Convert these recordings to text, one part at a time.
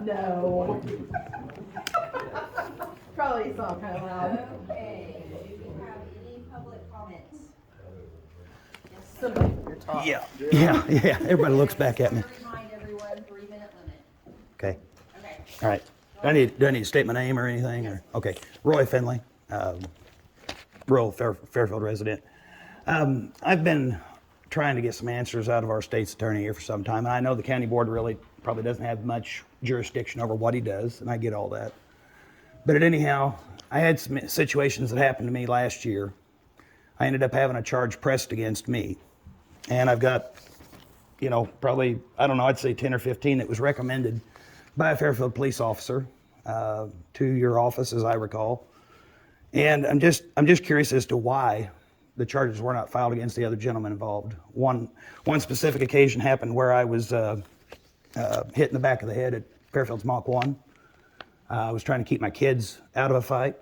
No. Probably saw kind of loud. Okay, do we have any public comments? Somebody from your talk. Yeah. Everybody looks back at me. I just want to remind everyone, 3-minute limit. Okay. Okay. All right. Do I need to state my name or anything? Or okay. Roy Finley, rural Fairfield resident. I've been trying to get some answers out of our state's attorney here for some time, and I know the county board really probably doesn't have much jurisdiction over what he does, and I get all that. But anyhow, I had some situations that happened to me last year. I ended up having a charge pressed against me, and I've got, probably, I don't know, I'd say 10 or 15 that was recommended by a Fairfield police officer to your office, as I recall. And I'm just curious as to why the charges were not filed against the other gentleman involved. One specific occasion happened where I was hit in the back of the head at Fairfield's Mach 1. I was trying to keep my kids out of a fight,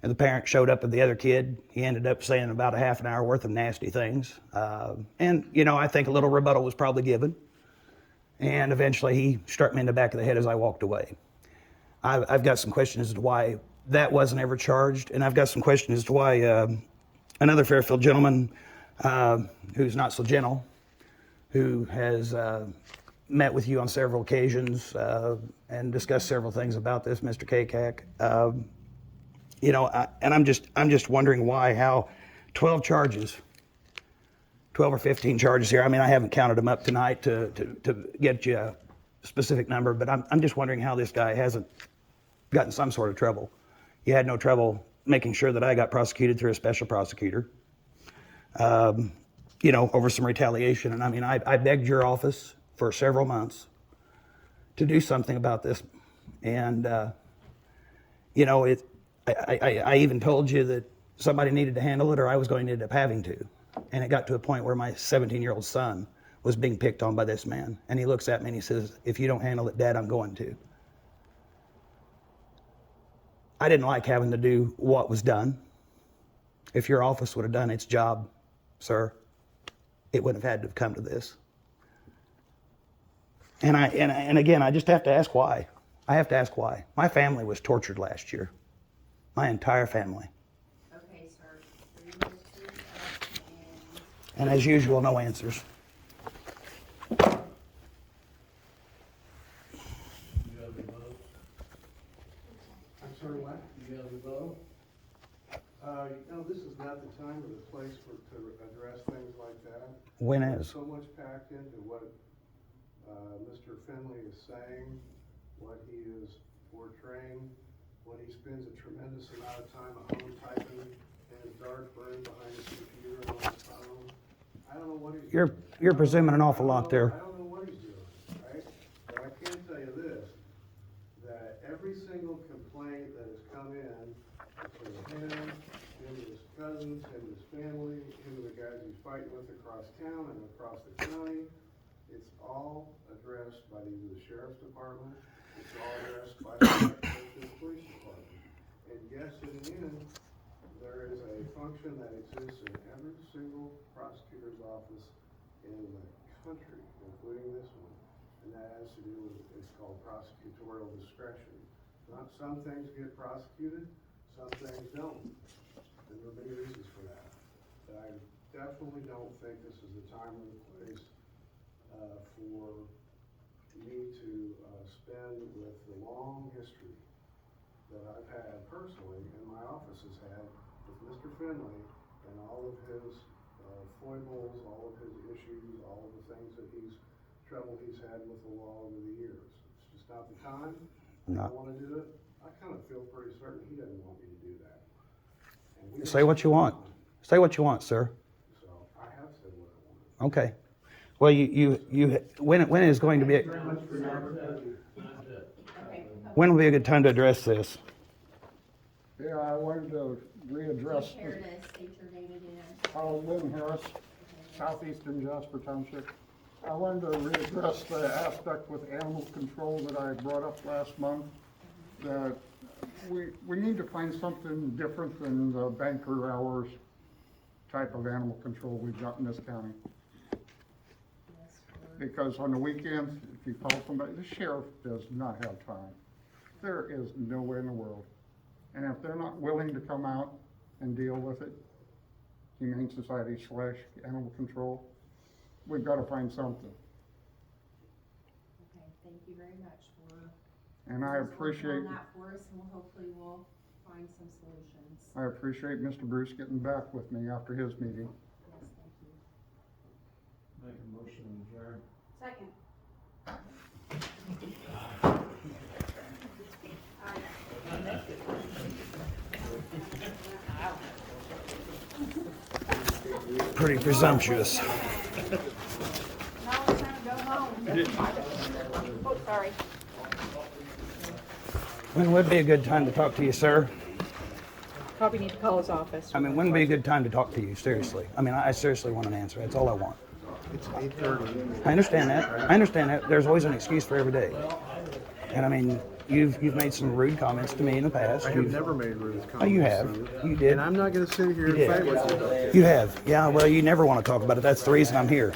and the parent showed up with the other kid. He ended up saying about a half an hour worth of nasty things. And I think a little rebuttal was probably given. And eventually he struck me in the back of the head as I walked away. I've got some questions as to why that wasn't ever charged, and I've got some questions as to why another Fairfield gentleman who's not so gentle, who has met with you on several occasions and discussed several things about this, Mr. Kakac. And I'm just wondering how 12 or 15 charges here. I mean, I haven't counted them up tonight to get you a specific number, but I'm just wondering how this guy hasn't gotten some sort of trouble. You had no trouble making sure that I got prosecuted through a special prosecutor, over some retaliation. And I mean, I begged your office for several months to do something about this. And, I even told you that somebody needed to handle it or I was going to end up having to. And it got to a point where my 17-year-old son was being picked on by this man. And he looks at me and he says, "If you don't handle it, Dad, I'm going to." I didn't like having to do what was done. If your office would have done its job, sir, it wouldn't have had to have come to this. And again, I just have to ask why. I have to ask why. My family was tortured last year. My entire family. Okay, sir. 3 minutes is up, And as usual, no answers. You got a vote? I'm sorry, what? You got a vote? This is not the time or the place to address things like that. When There's is? so much packed into what Mr. Finley is saying, what he is portraying, what he spends a tremendous amount of time at home typing in his dark room behind his computer and on his phone. I don't know what he's doing. You're presuming an awful lot there. I don't know what he's doing, right? But I can tell you this, that every single complaint that has come in between him to his cousins, him to his family, him to the guys he's fighting with across town and across the county, it's all addressed by either the sheriff's department, it's all addressed by the police department. And yes, in the end, there is a function that exists in every single prosecutor's office in the country, including this one, and that has to do with, it's called prosecutorial discretion. Not some things get prosecuted, some things don't. And there are many reasons for that. But I definitely don't think this is the time or the place for me to spend with the long history that I've had personally and my office has had with Mr. Finley and all of his foibles, all of his issues, all of the things that trouble he's had with the law over the years. It's just not the time. I don't want to do it. I kind of feel pretty certain he doesn't want me to do that. Say what you want. Say what you want, sir. So I have said what I want. Okay. Well, when is going to be, when will be a good time to address this? Yeah, I wanted to readdress Care to state your name again? Lynn Harris, southeastern Jasper Township. I wanted to readdress the aspect with animal control that I brought up last month. That we need to find something different than the banker hours type of animal control we've got in this county. Yes, for Because on the weekends, if you call somebody, the sheriff does not have time. There is no way in the world. And if they're not willing to come out and deal with it, Humane Society / Animal Control, we've got to find something. Okay, thank you very much for. And I just working appreciate, on that for us, and hopefully we'll find some solutions. I appreciate Mr. Bruce getting back with me after his meeting. Yes, thank you. Make a motion to adjourn. Second. Pretty presumptuous. Now it's time to go home. Oh, sorry. When would be a good time to talk to you, sir? Probably need to call his office. I mean, when would be a good time to talk to you, seriously? I mean, I seriously want an answer. That's all I want. It's 8:30. I understand that. I understand that. There's always an excuse for every day. And I mean, you've made some rude comments to me in the past. I have never made rude comments. Oh, you have. to You did. And I'm not gonna sit here You and did. fight with you. You have. Yeah, well, you never want to talk about it. That's the reason I'm here.